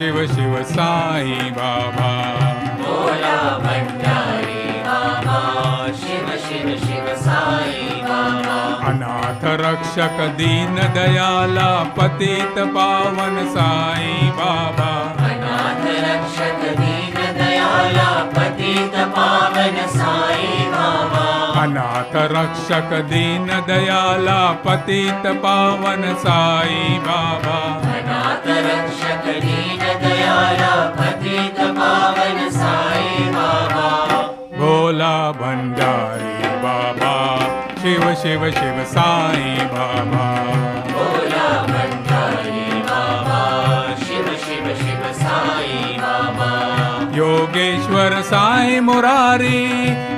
शिव शिव साई बाबा भोला भंडारी बाबा शिव शिव शिव साई बाबा अनाथ रक्षक दीन दयाला पतित पावन साई बाबा अनाथ रक्षक दीन दयाला पतित पावन साई बाबा अनाथ रक्षक दीन दयाला पतित पावन साई बाबा अनाथ रक्षक दीन दयाला पतित पावन साई बाबा भोला भंडारी बाबा शिव शिव शिव साई बाबा भोला भंडारी बाबा शिव शिव शिव साई बाबा योगेश्वर साई मुरारी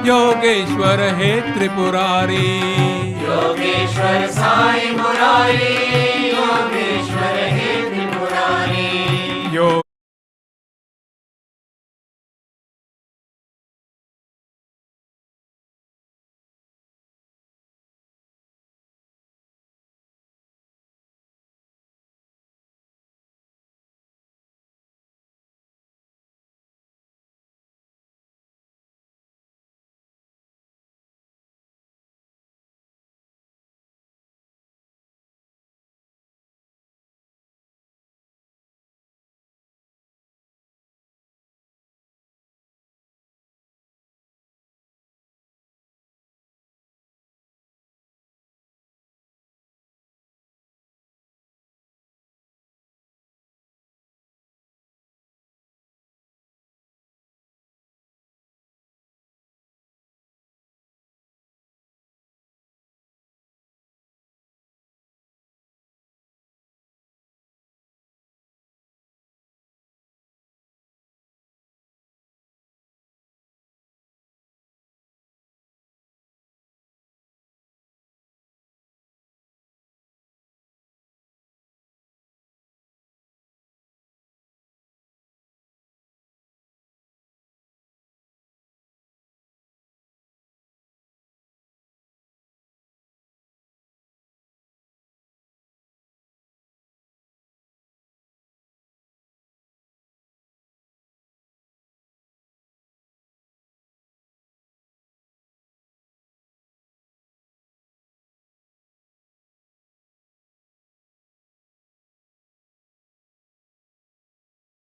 योगेश्वर हे त्रिपुरारी योगेश्वर साई मुरारी योगेश्वर